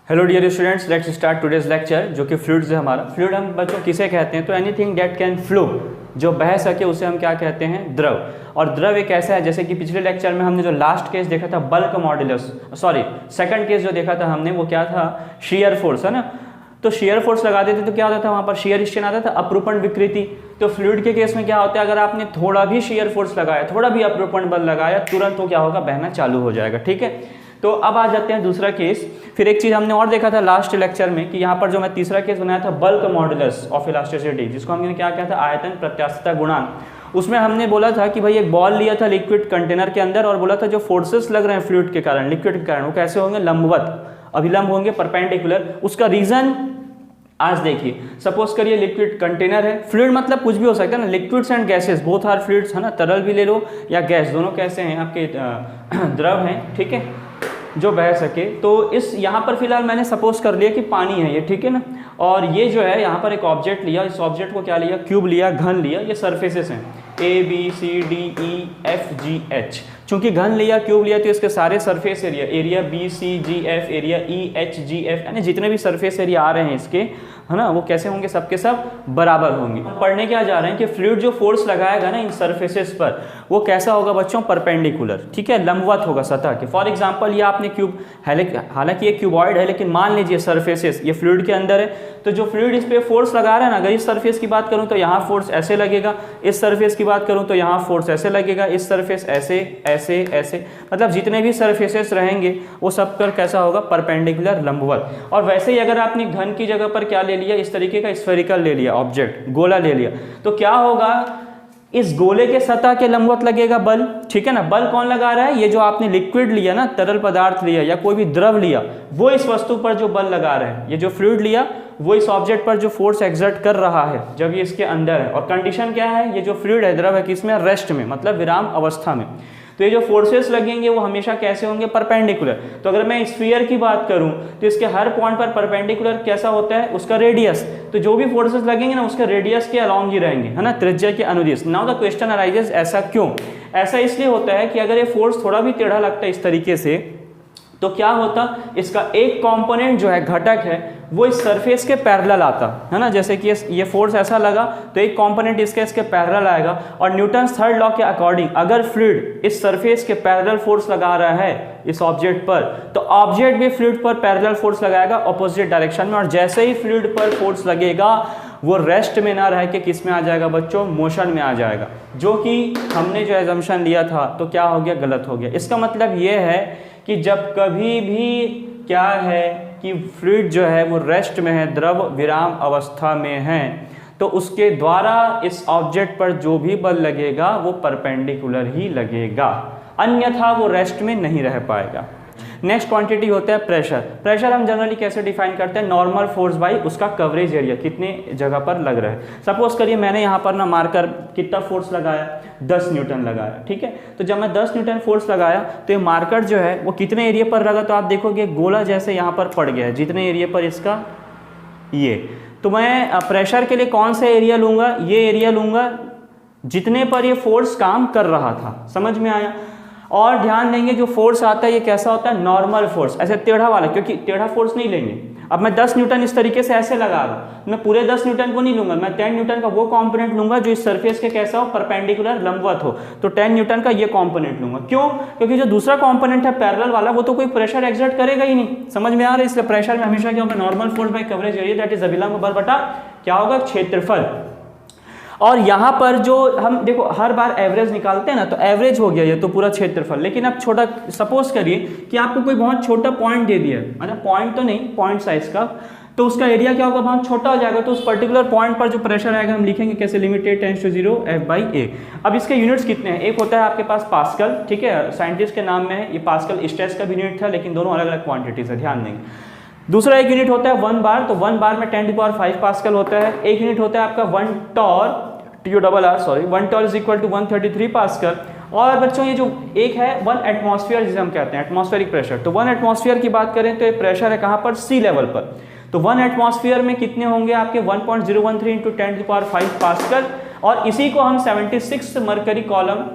Hello dear students, let's start today's lecture जो कि fluids है हमारा। फ्लूइड हम बच्चों किसे कहते हैं? तो एनीथिंग दैट कैन फ्लो, जो बह सके उसे हम क्या कहते हैं? द्रव। और द्रव एक ऐसा है, जैसे कि पिछले लेक्चर में हमने जो लास्ट केस देखा था bulk modulus, sorry second case जो देखा था हमने वो क्या था? शेयर फोर्स, है ना। तो शेयर फोर्स लगा देते तो क्या होता था? वहाँ पर शेयर स्ट्रेन आता था, अपरूपण विकृति। तो फ्लूइड के केस में क्या होता है? अगर आपने थोड़ा भी शेयर फोर्स लगाया, थोड़ा भी अपरूपण बल लगाया, तुरंत वो क्या होगा? बहना चालू हो जाएगा। ठीक है। तो अब आ जाते हैं दूसरा केस। फिर एक चीज़ हमने और देखा था लास्ट लेक्चर में कि यहाँ पर जो मैं तीसरा केस बनाया था बल्क मॉडुलस ऑफ इलास्टिसिटी, जिसको हमने क्या कहा था? आयतन प्रत्यास्थता गुणांक। उसमें हमने बोला था कि भाई एक बॉल लिया था लिक्विड कंटेनर के अंदर और बोला था जो फोर्सेस लग रहे हैं फ्लूइड के कारण, लिक्विड के कारण, वो कैसे होंगे? लंबवत, अभिलंब होंगे, परपेंडिकुलर। उसका रीजन आज देखिए, सपोज करिए लिक्विड कंटेनर है। फ्लूइड मतलब कुछ भी हो सकता है ना, liquids and gases both are fluids, है ना। तरल भी ले लो या गैस, दोनों कैसे हैं? आपके द्रव हैं, ठीक है, जो बह सके। तो इस यहाँ पर फिलहाल मैंने सपोज कर लिया कि पानी है ये, ठीक है ना। और ये जो है यहाँ पर एक ऑब्जेक्ट लिया, इस ऑब्जेक्ट को क्या लिया? क्यूब लिया, घन लिया। ये सरफेसेस हैं A B C D E F G H। चूंकि घन लिया, क्यूब लिया, तो इसके सारे surface area B C G F area E H G F, यानी जितने भी सरफेस एरिया आ रहे हैं इसके, है ना, वो कैसे होंगे? सबके सब बराबर होंगे। हम पढ़ने क्या जा रहे हैं कि फ्लूइड जो फोर्स लगाएगा ना इन सरफेसेस पर, वो कैसा होगा बच्चों? परपेंडिकुलर, ठीक है, लंबवत होगा सतह के। फॉर एग्जांपल ये आपने क्यूब, हालांकि ये क्यूबॉइड है, लेकिन मान लीजिए सरफेसेस ये फ्लूइड के अंदर है, तो जो फ्लूइड इस पे फोर्स लगा रहा है ना, अगर इस सरफेस की बात करूं तो यहाँ फोर्स ऐसे लगेगा, इस सरफेस की बात करूं तो यहाँ फोर्स ऐसे लगेगा, इस सरफेस ऐसे ऐसे ऐसे, मतलब जितने भी सरफेसेस रहेंगे वो सब पर कैसा होगा? परपेंडिकुलर, लंबवत। और वैसे ही अगर आपने घन की जगह पर क्या ले लिया? इस तरीके का स्फेरिकल ले लिया, ऑब्जेक्ट गोला ले लिया, तो क्या होगा? इस गोले के सतह के लंबवत लगेगा बल, ठीक है ना। बल कौन लगा रहा है? ये जो आपने लिक्विड लिया ना, तरल पदार्थ लिया या कोई भी द्रव लिया, वो इस वस्तु पर जो बल लगा रहे हैं, ये जो फ्लूइड लिया वो इस ऑब्जेक्ट पर जो फोर्स एक्सर्ट कर रहा है जब ये इसके अंदर है। और कंडीशन क्या है? ये जो फ्लूइड है, द्रव है, किसमें? रेस्ट में, मतलब विराम अवस्था में। तो ये जो फोर्सेस लगेंगे वो हमेशा कैसे होंगे? परपेंडिकुलर। तो अगर मैं स्फीयर की बात करूं तो इसके हर पॉइंट पर परपेंडिकुलर कैसा होता है? उसका रेडियस। तो जो भी फोर्सेस लगेंगे ना उसके रेडियस के अलॉन्ग ही रहेंगे, है ना, त्रिज्या के अनुदिश। नाउ द क्वेश्चन अराइजेस, ऐसा क्यों? ऐसा इसलिए होता है कि अगर ये फोर्स थोड़ा भी टेढ़ा लगता है इस तरीके से, तो क्या होता? इसका एक कंपोनेंट जो है, घटक है, वो इस सरफेस के पैरेलल आता, है ना। जैसे कि ये फोर्स ऐसा लगा तो एक कंपोनेंट इसके पैरेलल आएगा। और न्यूटन्स थर्ड लॉ के अकॉर्डिंग अगर फ्लूइड इस सरफेस के पैरेलल फोर्स लगा रहा है इस ऑब्जेक्ट पर, तो ऑब्जेक्ट भी फ्लूइड पर पैरेलल फोर्स लगाएगा अपोजिट डायरेक्शन में। और जैसे ही फ्लूइड पर फोर्स लगेगा वो रेस्ट में ना रह के किस में आ जाएगा बच्चों? मोशन में आ जाएगा। जो कि हमने जो एजम्पशन लिया था तो क्या हो गया? गलत हो गया। इसका मतलब ये है कि जब कभी भी क्या है कि फ्लूइड जो है वो रेस्ट में है, द्रव विराम अवस्था में है, तो उसके द्वारा इस ऑब्जेक्ट पर जो भी बल लगेगा वो परपेंडिकुलर ही लगेगा, अन्यथा वो रेस्ट में नहीं रह पाएगा। नेक्स्ट क्वांटिटी होता है प्रेशर। प्रेशर हम जनरली कैसे डिफाइन करते हैं? नॉर्मल फोर्स बाई उसका कवरेज एरिया, कितने जगह पर लग रहा है। सपोज करिए मैंने यहाँ पर ना मार्कर कितना फोर्स लगाया? 10 न्यूटन लगाया, ठीक है। तो जब मैं 10 न्यूटन फोर्स लगाया तो ये मार्कर जो है वो कितने एरिया पर लगा? तो आप देखोगे गोला जैसे यहाँ पर पड़ गया है, जितने एरिया पर इसका ये। तो मैं प्रेशर के लिए कौन सा एरिया लूँगा? ये एरिया लूँगा जितने पर ये फोर्स काम कर रहा था। समझ में आया? और ध्यान देंगे जो फोर्स आता है ये कैसा होता है? नॉर्मल फोर्स, ऐसे टेढ़ा वाला, क्योंकि टेढ़ा फोर्स नहीं लेंगे। अब मैं 10 न्यूटन इस तरीके से ऐसे लगा रहा हूँ, मैं पूरे 10 न्यूटन को नहीं लूंगा, मैं 10 न्यूटन का वो कंपोनेंट लूंगा जो इस सरफेस के कैसा हो? परपेंडिकुलर, लंबवत हो। तो 10 न्यूटन का ये कंपोनेंट लूंगा। क्यों? क्योंकि जो दूसरा कंपोनेंट है पैरेलल वाला, वो तो कोई प्रेशर एक्सर्ट करेगा ही नहीं। समझ में आ रहा है? इसलिए प्रेशर में हमेशा क्या होगा? Normal force by coverage area, that is अभिलंब बल बटा क्या होगा? क्षेत्रफल। और यहाँ पर जो हम देखो हर बार एवरेज निकालते हैं ना, तो एवरेज हो गया ये तो पूरा क्षेत्रफल। लेकिन अब छोटा, सपोज करिए कि आपको कोई बहुत छोटा पॉइंट दे दिया, मतलब पॉइंट तो नहीं, पॉइंट साइज का, तो उसका एरिया क्या होगा? बहुत छोटा हो जाएगा। तो उस पर्टिकुलर पॉइंट पर जो प्रेशर आएगा हम लिखेंगे कैसे? Limited tends to 0 F/A। अब इसके यूनिट्स कितने हैं? एक होता है आपके पास पास्कल, ठीक है, साइंटिस्ट के नाम में है ये। पास्कल स्ट्रेस का भी यूनिट था, लेकिन दोनों अलग अलग क्वांटिटीज है, ध्यान देंगे। दूसरा एक यूनिट होता है 1 बार, तो 1 बार में 10⁵ पास्कल होता है। एक यूनिट होता है आपका 1 torr, TOR, 1 torr is equal to 133 pascal. और बच्चों ये जो एक है 1 एटमॉस्फेयर जिसे हम कहते हैं, एटमॉस्फेरिक प्रेशर। तो 1 एटमॉस्फेयर की बात करें तो ये प्रेशर है कहाँ पर? सी लेवल पर। तो 1 एटमॉस्फेयर में कितने होंगे आपके? 1.013 × 10⁵ पास्कल। और इसी को हम 76 मरकरी कॉलम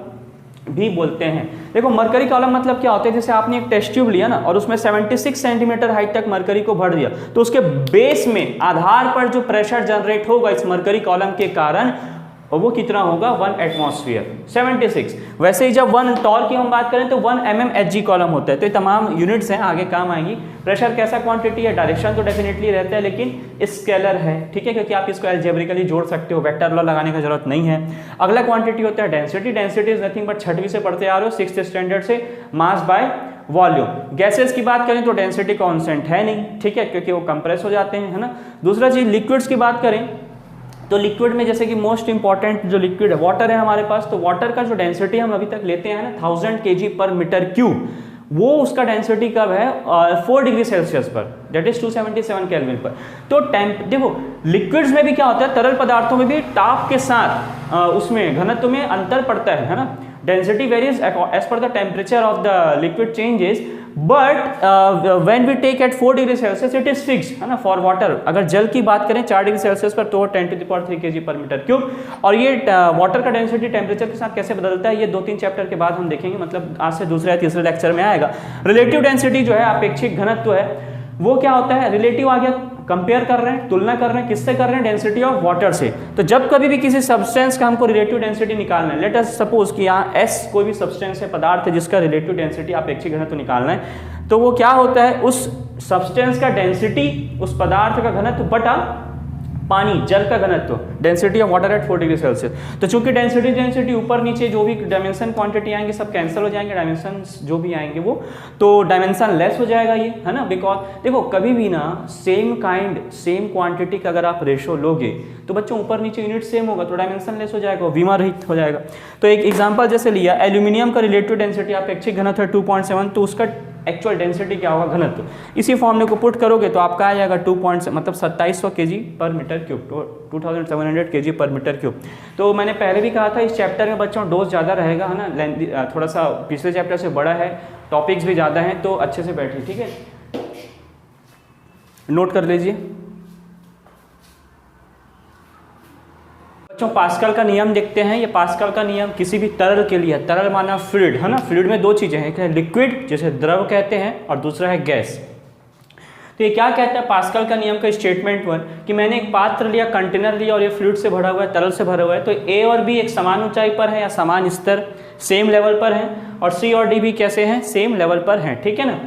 भी बोलते हैं। देखो मरकरी कॉलम मतलब क्या होता है, जैसे आपने एक टेस्ट ट्यूब लिया ना और उसमें 76 सेंटीमीटर हाइट तक मरकरी को भर दिया, तो उसके बेस में आधार पर जो प्रेशर जनरेट होगा इस मरकरी कॉलम के कारण, और वो कितना होगा 1 एटमॉस्फेयर 76। वैसे ही जब 1 टॉर की हम बात करें तो 1 mmHg कॉलम होता है। तो ये तमाम यूनिट्स हैं, आगे काम आएंगी। प्रेशर कैसा क्वांटिटी है, डायरेक्शन तो डेफिनेटली रहता है लेकिन स्केलर है, ठीक है, क्योंकि आप इसको एल्जेब्रिकली जोड़ सकते हो, वेक्टर लॉ लगाने की जरूरत नहीं है। अगला क्वांटिटी होता है density. Density is nothing but 6वीं से पढ़ते आ रहे हो 6th स्टैंडर्ड से, मास बाय वॉल्यूम। गैसेस की बात करें तो डेंसिटी कांस्टेंट है नहीं, ठीक है, क्योंकि वो कंप्रेस हो जाते हैं, है ना। दूसरा चीज लिक्विड्स की बात करें तो लिक्विड में जैसे कि मोस्ट इंपॉर्टेंट जो लिक्विड है वाटर है हमारे पास, तो वाटर का जो डेंसिटी हम अभी तक लेते हैं ना 1000 kg पर मीटर क्यूब, वो उसका डेंसिटी कब है 4 डिग्री सेल्सियस पर, दैट इज 277 केल्विन पर। तो देखो लिक्विड्स में भी क्या होता है, तरल पदार्थों में भी ताप के साथ उसमें घनत्व में अंतर पड़ता है ना। Density varies as per the temperature of the liquid changes, but when we take at 4 degree Celsius it is fixed, है ना, फॉर वाटर। अगर जल की बात करें 4 डिग्री सेल्सियस पर तो 10⁻³ kg पर मीटर क्यूब। और ये वाटर का डेंसिटी टेम्परेचर के साथ कैसे बदलता है, ये 2-3 चैप्टर के बाद हम देखेंगे, मतलब आज से दूसरे या तीसरे लेक्चर में आएगा। रिलेटिव डेंसिटी जो है, अपेक्षिक घनत्व है, वो क्या होता है, रिलेटिव आ गया, कंपेयर कर रहे हैं, तुलना कर रहे हैं, किससे कर रहे हैं, डेंसिटी ऑफ वाटर से। तो जब कभी भी किसी सब्सटेंस का हमको रिलेटिव डेंसिटी निकालना है, लेट अस सपोज कि यहाँ S कोई भी सब्सटेंस है, पदार्थ है, जिसका रिलेटिव डेंसिटी अपेक्षिक घनत्व निकालना है, तो वो क्या होता है, उस सब्सटेंस का डेंसिटी, उस पदार्थ का घनत्व बटा पानी, जल का घनत्व, density of water at 4 degree Celsius. तो चूंकि डेंसिटी ऊपर नीचे जो भी डायमेंशन क्वांटिटी आएंगे सब कैंसिल हो जाएंगे, डायमेंशन जो भी आएंगे वो, तो डायमेंशन लेस हो जाएगा ये, है ना। बिकॉज देखो कभी भी ना सेम क्वांटिटी का अगर आप रेशो लोगे तो बच्चों ऊपर नीचे यूनिट सेम होगा तो डायमेंशन लेस हो जाएगा, विमा रहित हो जाएगा। तो एक एग्जाम्पल जैसे लिया, एल्यूमिनियम का रिलेटिव डेंसिटी अपेक्षिक घनत्व है 2.7, तो उसका एक्चुअल डेंसिटी क्या होगा, घनत्व। इसी फॉर्मूले को पुट करोगे तो आपका आ जाएगा 2 मतलब 2700 kg पर मीटर क्यूब, 2700 kg पर मीटर क्यूब। तो मैंने पहले भी कहा था इस चैप्टर में बच्चों डोज ज़्यादा रहेगा, है ना, लेंथी, थोड़ा सा पिछले चैप्टर से बड़ा है, टॉपिक्स भी ज़्यादा हैं, तो अच्छे से बैठिए, ठीक है, नोट कर लीजिए। बच्चों पास्कल का नियम देखते हैं। ये पास्कल का नियम किसी भी तरल के लिए है, तरल माना फ्लूइड, है ना। फ्लूइड में दो चीजें हैं, एक है लिक्विड जिसे द्रव कहते हैं और दूसरा है गैस। तो ये क्या कहता है पास्कल का नियम का स्टेटमेंट 1 कि मैंने एक पात्र लिया, कंटेनर लिया और ये फ्लूइड से भरा हुआ है, तरल से भरा हुआ है, तो ए और बी एक समान ऊंचाई पर है या समान स्तर, सेम लेवल पर है, और सी और डी भी कैसे हैं, सेम लेवल पर हैं, ठीक है ना।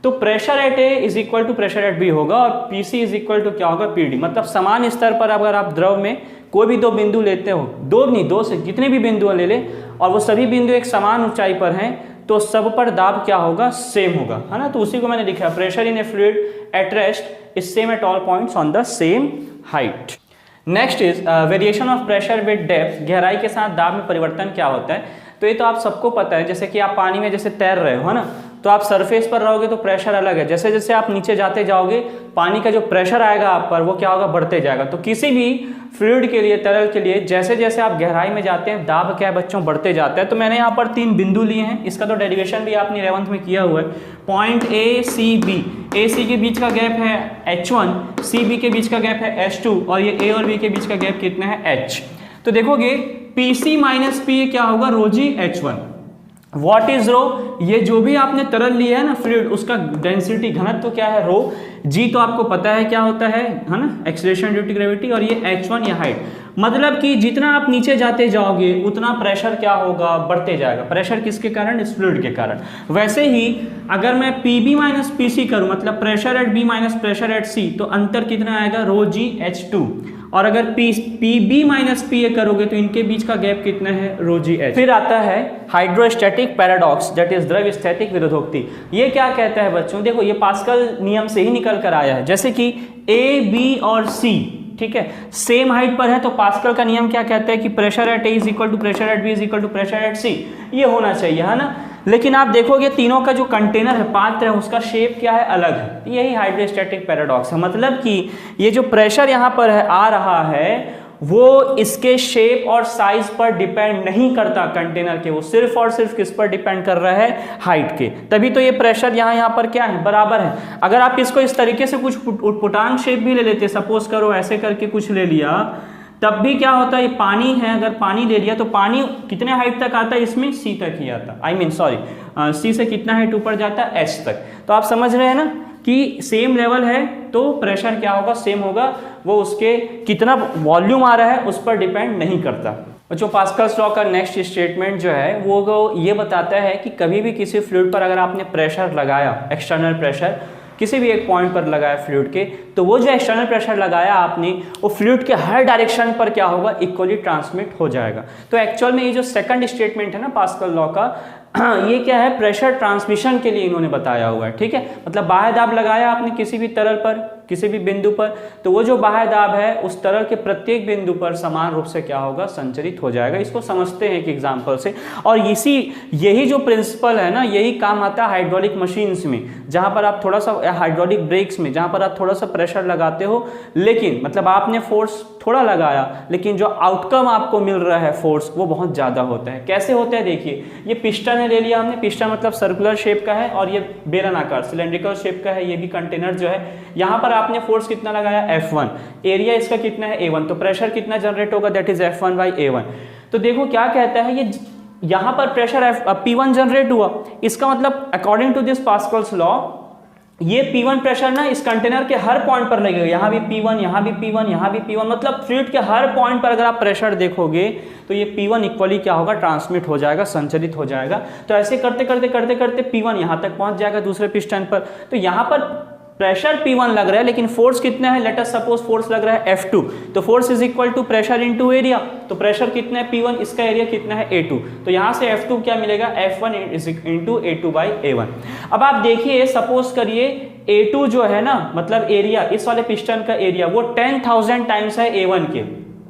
तो pressure at A is equal to pressure at B होगा और P C is equal to क्या होगा, पी डी। मतलब समान स्तर पर अगर आप द्रव में कोई भी दो बिंदु लेते हो, दो से जितने भी बिंदु ले ले और वो सभी बिंदु एक समान ऊंचाई पर हैं, तो सब पर दाब क्या होगा, सेम होगा, है ना। तो उसी को मैंने लिखा, pressure in A fluid at rest is same at all points on the same height. Next is variation of pressure with depth. गहराई के साथ दाब में परिवर्तन क्या होता है, तो ये तो आप सबको पता है। जैसे कि आप पानी में जैसे तैर रहे हो, है ना, तो आप सरफेस पर रहोगे तो प्रेशर अलग है, जैसे जैसे आप नीचे जाते जाओगे पानी का जो प्रेशर आएगा आप पर वो क्या होगा, बढ़ते जाएगा। तो किसी भी फ्लूइड के लिए, तरल के लिए, जैसे जैसे आप गहराई में जाते हैं दाब क्या है बच्चों, बढ़ते जाता है। तो मैंने यहाँ पर 3 बिंदु लिए हैं, इसका तो डेरिवेशन भी आपने 11th में किया हुआ है। पॉइंट ए सी बी, ए सी के बीच का गैप है h1, सी बी के बीच का गैप है h2 और ये ए और बी के बीच का गैप कितना है h। तो देखोगे पी सी माइनस पी क्या होगा, रो जी h1। व्हाट इज रो, ये जो भी आपने तरल लिया है ना फ्लूइड, उसका डेंसिटी घनत्व क्या है, रो। जी तो आपको पता है क्या होता है ना, एक्सेलरेशन ड्यू टू ग्रेविटी, और ये h1 या हाइट। मतलब कि जितना आप नीचे जाते जाओगे उतना प्रेशर क्या होगा, बढ़ते जाएगा। प्रेशर किसके कारण, इस फ्लूइड के कारण। वैसे ही अगर मैं Pb माइनस Pc करूं, मतलब pressure at B minus pressure at C, तो अंतर कितना आएगा, रो जी h2। और अगर Pb माइनस Pa करोगे तो इनके बीच का गैप कितना है, रो जी h। फिर आता है हाइड्रोस्टैटिक पैराडॉक्स, दैट इज द्रव स्थैतिक विरोधोक्ति। ये क्या कहता है बच्चों, देखो ये पास्कल नियम से ही निकल कर आया है। जैसे कि A, B और C, ठीक है, सेम हाइट पर है, तो पास्कल का नियम क्या कहता है कि pressure at A is equal to pressure at B is equal to pressure at C, ये होना चाहिए, है ना। लेकिन आप देखोगे तीनों का जो कंटेनर है, पात्र है, उसका शेप क्या है, अलग है। यही हाइड्रोस्टैटिक पैराडॉक्स है। मतलब कि ये जो प्रेशर यहाँ पर है, आ रहा है, वो इसके शेप और साइज पर डिपेंड नहीं करता कंटेनर के, वो सिर्फ और सिर्फ किस पर डिपेंड कर रहा है, हाइट के। तभी तो ये प्रेशर यहाँ पर क्या है, बराबर है। अगर आप इसको इस तरीके से कुछ उटपुटांग शेप भी ले लेते, सपोज करो ऐसे करके कुछ ले लिया, तब भी क्या होता है, ये पानी है, अगर पानी ले लिया तो पानी कितने हाइट तक आता है, इसमें सी तक ही आता है, आई मीन सॉरी सी से कितना हाइट ऊपर जाता है, एच तक। तो आप समझ रहे हैं ना कि सेम लेवल है तो प्रेशर क्या होगा, सेम होगा, वो उसके कितना वॉल्यूम आ रहा है उस पर डिपेंड नहीं करता। बच्चों पास्कल्स लॉ का नेक्स्ट स्टेटमेंट जो है वो ये बताता है कि कभी भी किसी फ्लूइड पर अगर आपने प्रेशर लगाया, एक्सटर्नल प्रेशर किसी भी एक पॉइंट पर लगाया फ्लूइड के, तो वो जो एक्सटर्नल प्रेशर लगाया आपने वो फ्लूइड के हर डायरेक्शन पर क्या होगा, इक्वली ट्रांसमिट हो जाएगा। तो एक्चुअल में ये जो सेकंड स्टेटमेंट है ना पास्कल लॉ का, ये क्या है, प्रेशर ट्रांसमिशन के लिए इन्होंने बताया हुआ है। ठीक है, मतलब बाह्य दाब लगाया आपने किसी भी तरल पर, किसी भी बिंदु पर, तो वो जो बाह्य दाब है उस तरल के प्रत्येक बिंदु पर समान रूप से क्या होगा, संचरित हो जाएगा। इसको समझते हैं एक एग्जांपल से। और यही जो प्रिंसिपल है ना, यही काम आता है हाइड्रोलिक मशीन्स में, जहां पर आप थोड़ा सा, हाइड्रोलिक ब्रेक्स में जहां पर आप थोड़ा सा प्रेशर लगाते हो, लेकिन मतलब आपने फोर्स थोड़ा लगाया लेकिन जो आउटकम आपको मिल रहा है फोर्स वो बहुत ज़्यादा होता है। कैसे होता है देखिए, ये पिस्टन ले लिया हमने, पिस्टन मतलब सर्कुलर शेप का है और ये बेलनाकार सिलेंड्रिकल शेप का है, ये भी कंटेनर जो है, यहाँ पर आपने फोर्स कितना लगाया, F1, एरिया इसका कितना है, A1, तो प्रेशर कितना जनरेट होगा, दैट इज F1/A1। तो देखो क्या कहता है, ये यहाँ पर प्रेशर P1 जनरेट हुआ, इसका मतलब according to this Pascal's law ये P1 प्रेशर ना इस कंटेनर के हर पॉइंट पर लगेगा, यहाँ भी P1, यहाँ भी P1, यहाँ भी P1, मतलब फ्लूइड के हर पॉइंट पर अगर आप प्रेशर देखोगे तो ये P1 इक्वली क्या होगा, ट्रांसमिट हो जाएगा, संचरित हो जाएगा। तो ऐसे करते करते करते करते P1 यहाँ तक पहुँच जाएगा दूसरे पिस्टन पर। तो यहाँ पर प्रेशर P1 लग रहा है लेकिन फोर्स कितना है, लेट अस सपोज फोर्स लग रहा है F2, तो force is equal to pressure into area. तो प्रेशर कितना है P1, इसका एरिया कितना है A2, तो यहाँ से F2 क्या मिलेगा, F1 इनटू A2/A1। अब आप देखिए, सपोज करिए A2 जो है ना, मतलब एरिया, इस वाले पिस्टन का एरिया वो 10,000 टाइम्स है A1 के।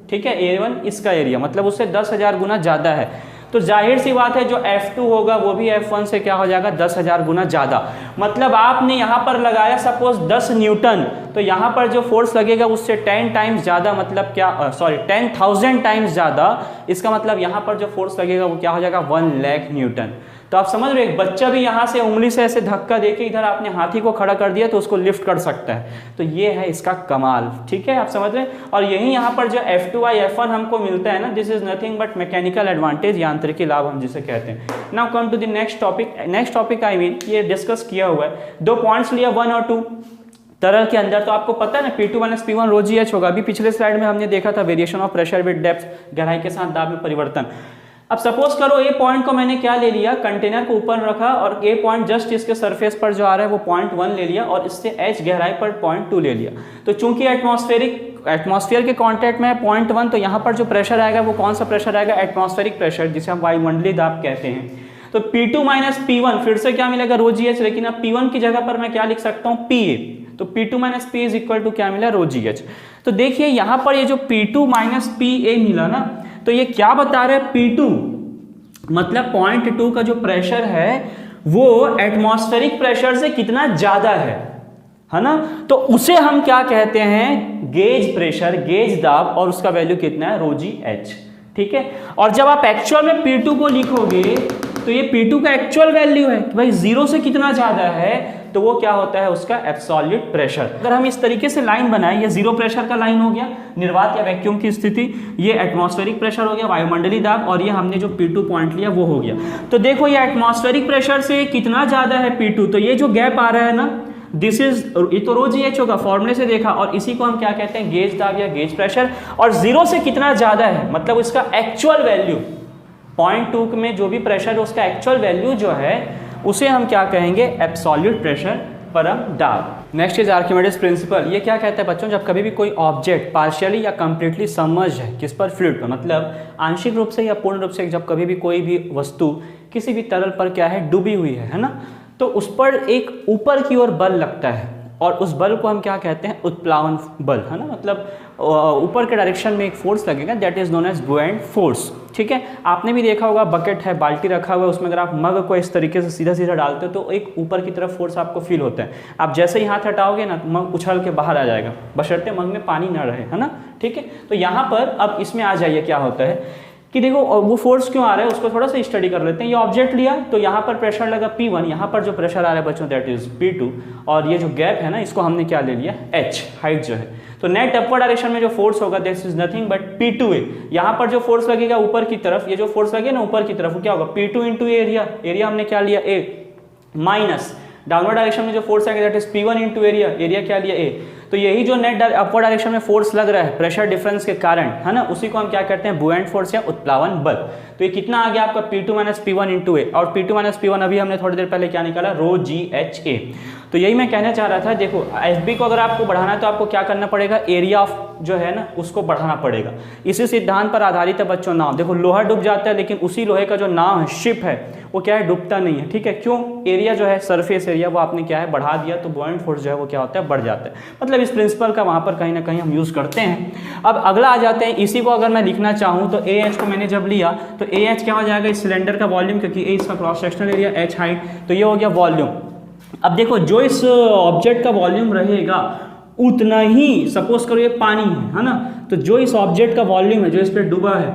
ठीक है, A1 इसका एरिया मतलब उससे 10,000 गुना ज़्यादा है। तो जाहिर सी बात है जो F2 होगा वो भी F1 से क्या हो जाएगा, 10,000 गुना ज़्यादा। मतलब आपने यहाँ पर लगाया सपोज 10 न्यूटन, तो यहाँ पर जो फोर्स लगेगा उससे 10 टाइम्स ज़्यादा, मतलब क्या, सॉरी 10,000 टाइम्स ज़्यादा। इसका मतलब यहाँ पर जो फोर्स लगेगा वो क्या हो जाएगा, 1 लाख न्यूटन। तो आप समझ रहे हो, एक बच्चा भी यहाँ से उंगली से ऐसे धक्का देके इधर आपने हाथी को खड़ा कर दिया तो उसको लिफ्ट कर सकता है। तो ये है इसका कमाल। ठीक है, आप समझ रहे हैं। और यही यहाँ पर जो F2/F1 हमको मिलता है ना, this is nothing but mechanical advantage, यांत्रिकी लाभ हम जिसे कहते हैं। Now come to the next topic. Next topic I mean ये डिस्कस किया हुआ है, 2 पॉइंट्स लिया 1 और 2 तरल के अंदर। तो आपको पता है ना P2 - P1 ρgh होगा। अभी पिछले स्लाइड में हमने देखा था variation of pressure with depth, गहराई के साथ दाब में परिवर्तन। अब सपोज करो ए पॉइंट को मैंने क्या ले लिया, कंटेनर को ऊपर रखा और ए पॉइंट जस्ट इसके सरफेस पर जो आ रहा है वो पॉइंट 1 ले लिया और इससे H गहराई पर पॉइंट 2 ले लिया। तो चूंकि एटमॉस्फेयर के कांटेक्ट में है पॉइंट 1, तो यहाँ पर जो प्रेशर आएगा वो कौन सा प्रेशर आएगा, एटमॉस्फेरिक प्रेशर, जिसे हम वायुमंडलीय दाब कहते हैं। तो P2 - P1 फिर से क्या मिलेगा, ρgh, लेकिन अब P1 की जगह पर मैं क्या लिख सकता हूँ, PA। तो P2 - P is equal to क्या मिला, ρgh। तो देखिए यहाँ पर ये जो P2 - PA मिला ना, तो ये क्या बता रहा है, P2 मतलब पॉइंट 2 का जो प्रेशर है वो एटमॉस्फेरिक प्रेशर से कितना ज्यादा है ना। तो उसे हम क्या कहते हैं, गेज प्रेशर, गेज दाब, और उसका वैल्यू कितना है, ρgh। ठीक है, और जब आप एक्चुअल में P2 को लिखोगे तो ये P2 का एक्चुअल वैल्यू है कि भाई 0 से कितना ज्यादा है, तो वो क्या होता है, उसका एब्सोल्यूट प्रेशर। अगर हम इस तरीके से लाइन बनाए, ये 0 प्रेशर का लाइन हो गया, निर्वात या वैक्यूम की स्थिति, ये एटमॉस्फेरिक प्रेशर हो गया, वायुमंडलीय दाब, और ये हमने जो P2 पॉइंट लिया वो हो गया। तो देखो ये एटमॉस्फेरिक प्रेशर से कितना ज्यादा है P2, तो ये जो गैप आ रहा है ना, दिस इज, ये तो ρgh होगा, फॉर्मूले से देखा, और इसी को हम क्या कहते हैं, गेज दाब या गेज प्रेशर। और 0 से कितना ज्यादा है, मतलब इसका एक्चुअल वैल्यू, पॉइंट 2 में जो भी प्रेशर है उसका एक्चुअल वैल्यू जो है उसे हम क्या कहेंगे, एब्सोल्यूट प्रेशर, परम दाब। Next is Archimedes principal. ये क्या कहता है बच्चों, जब कभी भी कोई ऑब्जेक्ट पार्शियली या कंप्लीटली सबमर्ज्ड है, किस पर, फ्लूइड पर, मतलब आंशिक रूप से या पूर्ण रूप से, जब कभी भी कोई भी वस्तु किसी भी तरल पर क्या है, डूबी हुई है ना, तो उस पर एक ऊपर की ओर बल लगता है और उस बल को हम क्या कहते हैं, उत्प्लावन बल, है ना, मतलब ऊपर के डायरेक्शन में एक फोर्स लगेगा, that is known as buoyant force. ठीक है, आपने भी देखा होगा, बकेट है, बाल्टी रखा हुआ है, उसमें अगर आप मग को इस तरीके से सीधा सीधा डालते हो तो एक ऊपर की तरफ फोर्स आपको फील होता है। आप जैसे ही हाथ हटाओगे ना, मग उछल के बाहर आ जाएगा, बशर्ते मग में पानी ना रहे, है ना। ठीक है, तो यहाँ पर अब इसमें आ जाइए, क्या होता है कि देखो वो फोर्स क्यों आ रहा है उसको थोड़ा सा स्टडी कर लेते हैं। ये ऑब्जेक्ट लिया तो यहाँ पर प्रेशर लगा P1, यहाँ पर जो प्रेशर आ रहा है बच्चों दैट इज P2, और ये जो गैप है ना इसको हमने क्या ले लिया H, हाइट जो है। तो नेट अपवर्ड डायरेक्शन में जो फोर्स होगा this is nothing but P2A। यहाँ पर जो फोर्स लगेगा ऊपर की तरफ, ये जो फोर्स लगे ना ऊपर की तरफ, वो क्या होगा P2 इंटू एरिया, एरिया हमने क्या लिया A, माइनस डाउनवर्ड डायरेक्शन में जो फोर्स आएगा that is P1 into area, area क्या लिया A। तो यही जो नेट अपवर्ड डायरेक्शन में फोर्स लग रहा है प्रेशर डिफरेंस के कारण, है ना, उसी को हम क्या कहते हैं बुएंट फोर्स या उत्प्लावन बल। तो ये कितना आ गया आपका P2 माइनस P1 इंटू ए, और P2 माइनस P1 अभी हमने थोड़ी देर पहले क्या निकाला, रो GHA। तो यही मैं कहना चाह रहा था, देखो FB को अगर आपको बढ़ाना है तो आपको क्या करना पड़ेगा, एरिया ऑफ जो है ना उसको बढ़ाना पड़ेगा। इसी सिद्धांत पर आधारित है बच्चों नाव। देखो लोहा डूब जाता है लेकिन उसी लोहे का जो नाव है, शिप है, वो क्या है, डूबता नहीं है। ठीक है, क्यों, एरिया जो है सरफेस एरिया वो आपने क्या है बढ़ा दिया, तो बुओयंट फोर्स जो है वो क्या होता है बढ़ जाता है। मतलब इस प्रिंसिपल का वहाँ पर कहीं ना कहीं हम यूज़ करते हैं। अब अगला आ जाते हैं, इसी को अगर मैं लिखना चाहूँ तो AH को मैंने जब लिया तो AH क्या हो जाएगा, इस सिलेंडर का वॉल्यूम, क्योंकि A इसका cross sectional area, H height, तो ये हो गया वॉल्यूम। अब देखो जो इस ऑब्जेक्ट का वॉल्यूम रहेगा उतना ही, सपोज करो ये पानी है ना, तो जो इस ऑब्जेक्ट का वॉल्यूम है जो इस पर डूबा है,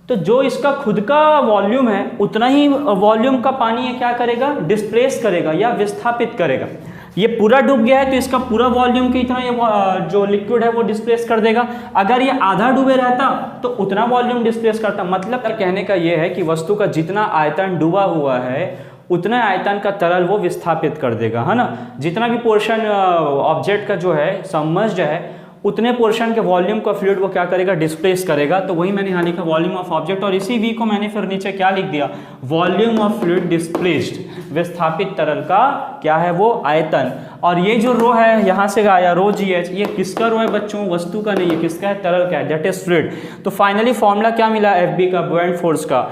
तो जो इसका खुद का वॉल्यूम है उतना ही वॉल्यूम का पानी ये क्या करेगा, डिस्प्लेस करेगा या विस्थापित करेगा। ये पूरा डूब गया है तो इसका पूरा वॉल्यूम की इतना ये जो लिक्विड है वो डिस्प्लेस कर देगा। अगर ये आधा डूबे रहता तो उतना वॉल्यूम डिस्प्लेस करता। मतलब कहने का ये है कि वस्तु का जितना आयतन डूबा हुआ है उतना आयतन का तरल वो विस्थापित कर देगा, है ना। जितना भी पोर्शन ऑब्जेक्ट का जो है सबमर्ज्ड है उतने पोर्शन के वॉल्यूम का फ्लूइड वो क्या करेगा, डिस्प्लेस करेगा। तो वही मैंने यहाँ लिखा वॉल्यूम ऑफ ऑब्जेक्ट, और इसी V को मैंने फिर नीचे क्या लिख दिया, वॉल्यूम ऑफ फ्लूइड डिस्प्लेस्ड, विस्थापित तरल का क्या है वो आयतन। और ये जो रो है यहाँ से आया रो GH, ये किसका रो है बच्चों, वस्तु का नहीं है, किसका है, तरल का है, दैट इज फ्लूइड। तो फाइनली फॉर्मूला क्या मिला FB का, बुओयंट फोर्स का,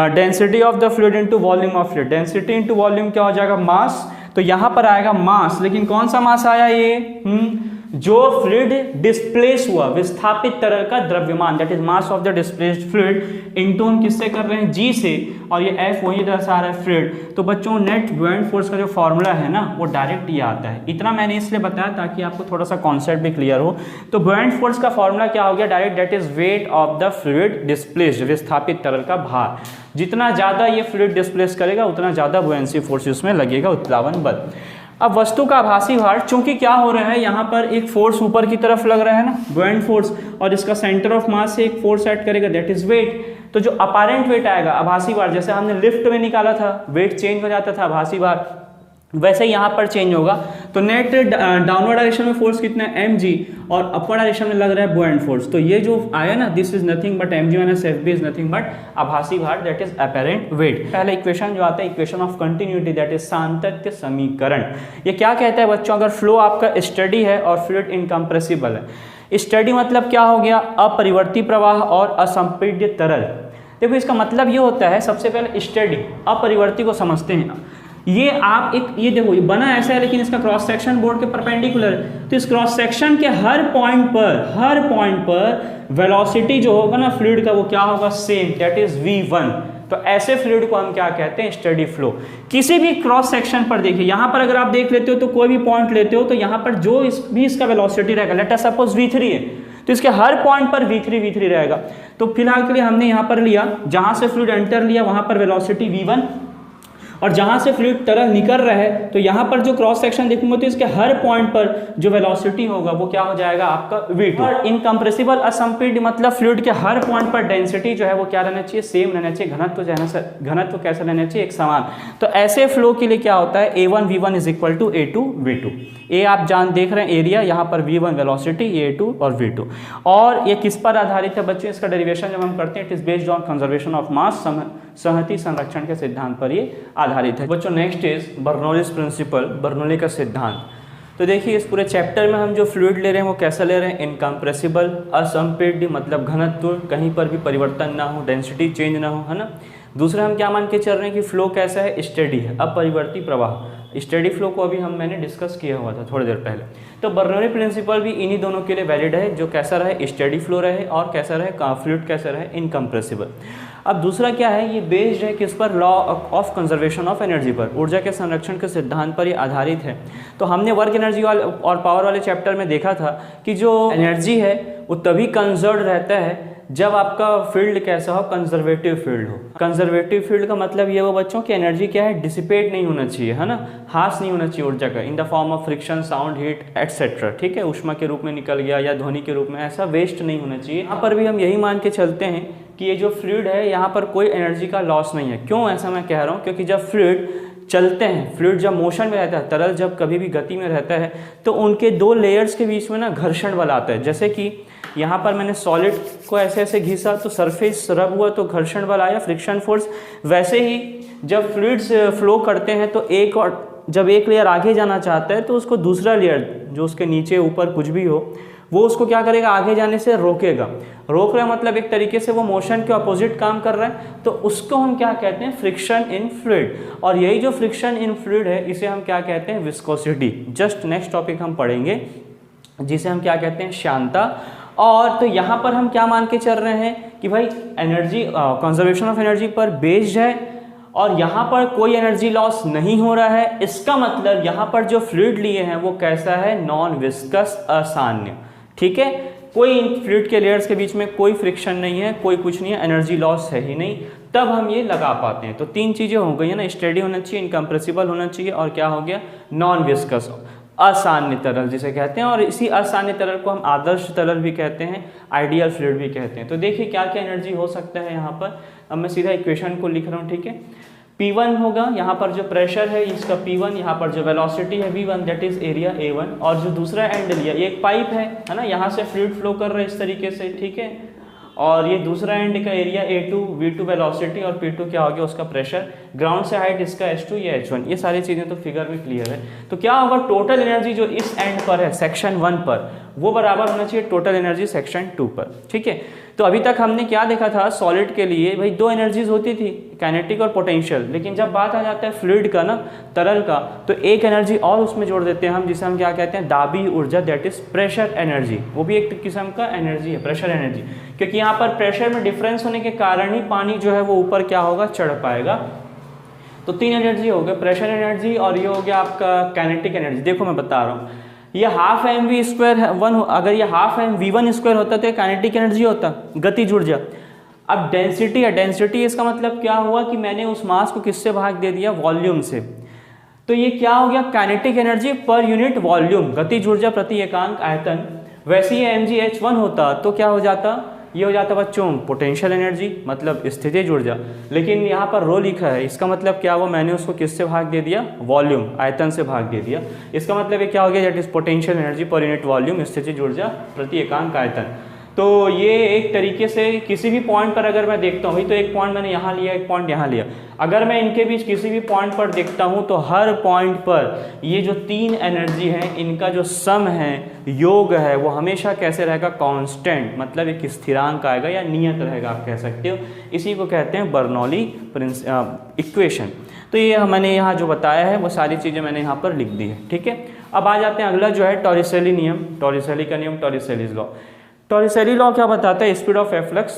density of the fluid into volume of fluid. Density into volume क्या हो जाएगा, मास। तो यहाँ पर आएगा मास, लेकिन कौन सा मास आया ये, जो फ्लूइड डिस्प्लेस हुआ, विस्थापित तरल का द्रव्यमान, that is mass of the displaced fluid, into हम किससे कर रहे हैं, G से, और ये F वही दर्शा रहा है फ्लूइड। तो बच्चों नेट बुओयंट फोर्स का जो फॉर्मूला है ना वो डायरेक्ट ये आता है। इतना मैंने इसलिए बताया ताकि आपको थोड़ा सा कॉन्सेप्ट भी क्लियर हो। तो बुओयंट फोर्स का फॉर्मूला क्या हो गया direct, that is weight of the fluid displaced, विस्थापित तरल का भार। जितना ज़्यादा ये फ्लूइड डिस्प्लेस करेगा उतना ज़्यादा बुओयंसी फोर्स उसमें लगेगा, उत्प्लावन बल। अब वस्तु का आभासी भार, चूंकि क्या हो रहा है यहाँ पर एक फोर्स ऊपर की तरफ लग रहा है ना, बुओयंट फोर्स, और इसका सेंटर ऑफ मास से एक फोर्स ऐड करेगा दैट इज वेट। तो जो अपारेंट वेट आएगा, आभासी भार, जैसे हमने लिफ्ट में निकाला था वेट चेंज हो जाता था आभासी भार, वैसे यहाँ पर चेंज होगा। तो नेट डाउनवर्ड डायरेक्शन में फोर्स कितना है, mg, और अपवर्ड डायरेक्शन में लग रहा है बुओयंट फोर्स। तो ये जो आया ना this is nothing but mg minus FB is nothing but आभासी भार, दैट इज अपैरेंट वेट। पहला इक्वेशन जो आता है equation of continuity, that is सातत्य समीकरण। ये क्या कहता है बच्चों, अगर फ्लो आपका स्टडी है और फ्लूइड इनकम्प्रेसिबल है। स्टडी मतलब क्या हो गया, अपरिवर्ती प्रवाह और असंपीड्य तरल। देखो इसका मतलब ये होता है, सबसे पहले स्टडी अपरिवर्ती को समझते हैं। ये आप एक ये देखो ये बना ऐसा है लेकिन इसका क्रॉस सेक्शन बोर्ड के परपेंडिकुलर है, तो इस क्रॉस सेक्शन के हर पॉइंट पर वेलोसिटी जो होगा ना फ्लूइड का वो क्या होगा, सेम, दैट इज V1। तो ऐसे फ्लूइड को हम क्या कहते हैं, स्टडी फ्लो। किसी भी क्रॉस सेक्शन पर देखिए, यहाँ पर अगर आप देख लेते हो तो कोई भी पॉइंट लेते हो तो यहाँ पर जो इसका वेलोसिटी रहेगा, लेट अस सपोज V3 है, तो इसके हर पॉइंट पर V3 रहेगा। तो फिलहाल के लिए हमने यहाँ पर लिया, जहाँ से फ्लूइड एंटर लिया वहाँ पर वेलोसिटी V1, और जहाँ से फ्लूइड तरल निकल रहा है तो यहाँ पर जो क्रॉस सेक्शन देखूंगा तो इसके हर पॉइंट पर जो वेलोसिटी होगा वो क्या हो जाएगा आपका V2। और इनकम्प्रेसिबल असंपीड्य मतलब फ्लूइड के हर पॉइंट पर डेंसिटी जो है वो क्या रहना चाहिए, सेम रहना चाहिए, घनत्व कैसा रहना चाहिए, एक समान। तो ऐसे फ्लो के लिए क्या होता है, A1 V1 is equal to A2 V2। ए आप देख रहे हैं एरिया, यहाँ पर V1 वेलोसिटी, A2 और V2। और ये किस पर आधारित है बच्चों, इसका डेरिवेशन जब हम करते हैं it is based on conservation of mass, संहति संरक्षण के सिद्धांत पर ये आधारित है बच्चों। Next is Bernoulli's principle, Bernoulli का सिद्धांत। तो देखिए इस पूरे चैप्टर में हम जो फ्लूइड ले रहे हैं वो कैसा ले रहे हैं, इनकम्प्रेसिबल, असंपीड्य मतलब घनत्व कहीं पर भी परिवर्तन ना हो, डेंसिटी चेंज ना हो, है ना। दूसरा हम क्या मान के चल रहे हैं कि फ्लो कैसा है, स्टेडी है, अपरिवर्ती प्रवाह। स्टेडी फ्लो को अभी मैंने डिस्कस किया हुआ था थोड़ी देर पहले। तो बर्नौली प्रिंसिपल भी इन्हीं दोनों के लिए वैलिड है, जो कैसा रहे, स्टेडी फ्लो रहे, और कैसा रहे, फ्लूइड कैसा रहे, इनकम्प्रेसिबल। अब दूसरा क्या है, ये बेस्ड है किस पर, law of conservation of energy पर, ऊर्जा के संरक्षण के सिद्धांत पर ये आधारित है। तो हमने वर्क एनर्जी और पावर वाले चैप्टर में देखा था कि जो एनर्जी है वो तभी कंजर्व रहता है जब आपका फील्ड कैसा हो, कंजर्वेटिव फील्ड हो। कंजर्वेटिव फील्ड का मतलब ये वो बच्चों की एनर्जी क्या है, डिसिपेट नहीं होना चाहिए, है ना, हास नहीं होना चाहिए ऊर्जा का, in the form of friction, sound, heat etcetera, ठीक है, ऊष्मा के रूप में निकल गया या ध्वनि के रूप में, ऐसा वेस्ट नहीं होना चाहिए। यहाँ पर भी हम यही मान के चलते हैं कि ये जो फ्लूइड है यहाँ पर कोई एनर्जी का लॉस नहीं है। क्यों ऐसा मैं कह रहा हूँ, क्योंकि जब फ्लूइड चलते हैं, फ्लूइड जब मोशन में रहता है, तरल जब कभी भी गति में रहता है, तो उनके दो लेयर्स के बीच में ना घर्षण बल आता है। जैसे कि यहाँ पर मैंने सॉलिड को ऐसे ऐसे घिसा तो सरफेस रब हुआ तो घर्षण बल आया, फ्रिक्शन फोर्स। वैसे ही जब फ्लूइड्स फ्लो करते हैं तो जब एक लेयर आगे जाना चाहता है तो उसको दूसरा लेयर जो उसके नीचे ऊपर कुछ भी हो वो उसको क्या करेगा, आगे जाने से रोकेगा। रोक रहा मतलब एक तरीके से वो मोशन के अपोजिट काम कर रहा है, तो उसको हम क्या कहते हैं, फ्रिक्शन इन फ्लूइड। और यही जो फ्रिक्शन इन फ्लूइड है इसे हम क्या कहते हैं, विस्कोसिटी। जस्ट नेक्स्ट टॉपिक हम पढ़ेंगे जिसे हम क्या कहते हैं, श्यानता। और तो यहाँ पर हम क्या मान के चल रहे हैं कि भाई एनर्जी, कंजर्वेशन ऑफ एनर्जी पर बेस्ड है और यहाँ पर कोई एनर्जी लॉस नहीं हो रहा है। इसका मतलब यहाँ पर जो फ्लूइड लिए हैं वो कैसा है, नॉन विस्कस, असान्य, ठीक है। कोई फ्लूइड के लेयर्स के बीच में कोई फ्रिक्शन नहीं है, कोई कुछ नहीं है, एनर्जी लॉस है ही नहीं, तब हम ये लगा पाते हैं। तो तीन चीज़ें हो गई है ना, स्टेडी होना चाहिए, इनकम्प्रेसिबल होना चाहिए, और क्या हो गया, नॉन विस्कस, असान्य तरल जिसे कहते हैं। और इसी असान्य तरल को हम आदर्श तरल भी कहते हैं, आइडियल फ्लूइड भी कहते हैं। तो देखिए क्या क्या एनर्जी हो सकता है यहाँ पर। अब मैं सीधा इक्वेशन को लिख रहा हूँ, ठीक है। P1 होगा, यहाँ पर जो प्रेशर है इसका P1, यहाँ पर जो वेलोसिटी है V1 that is area A1, और जो दूसरा एंड लिया ये एक पाइप है ना, यहाँ से फ्लूइड फ्लो कर रहा है इस तरीके से, ठीक है। और ये दूसरा एंड का एरिया A2, V2 वेलोसिटी, और P2 क्या हो गया उसका प्रेशर, ग्राउंड से हाइट इसका H2, ये H1, ये सारी चीज़ें तो फिगर में क्लियर है। तो क्या होगा, टोटल एनर्जी जो इस एंड पर है सेक्शन 1 पर, वो बराबर होना चाहिए टोटल एनर्जी सेक्शन 2 पर, ठीक है। तो अभी तक हमने क्या देखा था, सॉलिड के लिए भाई दो एनर्जीज होती थी, काइनेटिक और पोटेंशियल। लेकिन जब बात आ जाता है फ्लूइड का ना, तरल का, तो एक एनर्जी और उसमें जोड़ देते हैं हम, जिसे हम क्या कहते हैं, दाबी ऊर्जा, दैट इज प्रेशर एनर्जी। वो भी एक किस्म का एनर्जी है, प्रेशर एनर्जी, क्योंकि यहाँ पर प्रेशर में डिफरेंस होने के कारण ही पानी जो है वो ऊपर क्या होगा, चढ़ पाएगा। तो तीन एनर्जी हो गए, प्रेशर एनर्जी, और ये हो गया आपका काइनेटिक एनर्जी। देखो मैं बता रहा हूँ, ये half M V square one, अगर ये हाफ एम V1 स्क्वायर होता तो काइनेटिक एनर्जी होता, गतिज ऊर्जा। अब डेंसिटी है, डेंसिटी इसका मतलब क्या हुआ कि मैंने उस मास को किससे भाग दे दिया, वॉल्यूम से। तो ये क्या हो गया, kinetic energy per unit volume, गतिज ऊर्जा प्रति एकांक आयतन। वैसे ही mgh1 होता तो क्या हो जाता, ये हो जाता बच्चों पोटेंशियल एनर्जी, मतलब स्थितिज ऊर्जा। लेकिन यहाँ पर रो लिखा है, इसका मतलब क्या हुआ, मैंने उसको किससे भाग दे दिया, वॉल्यूम, आयतन से भाग दे दिया। इसका मतलब ये क्या हो गया, that is potential energy per unit volume, स्थितिज ऊर्जा प्रति एकांक आयतन। तो ये एक तरीके से किसी भी पॉइंट पर अगर मैं देखता हूँ, तो एक पॉइंट मैंने यहाँ लिया, एक पॉइंट यहाँ लिया, अगर मैं इनके बीच किसी भी पॉइंट पर देखता हूँ तो हर पॉइंट पर ये जो तीन एनर्जी है इनका जो सम है, योग है, वो हमेशा कैसे रहेगा, कांस्टेंट, मतलब एक स्थिरांक आएगा या नियत रहेगा आप कह सकते हो। इसी को कहते हैं बर्नौली इक्वेशन। तो ये मैंने यहाँ जो बताया है वो सारी चीज़ें मैंने यहाँ पर लिख दी है, ठीक है। अब आ जाते हैं अगला जो है टॉरिसेली नियम, टॉरिसेली का नियम, टॉरिसेलीज लॉ। टॉरिसेली लॉ क्या बताता है, speed of efflux,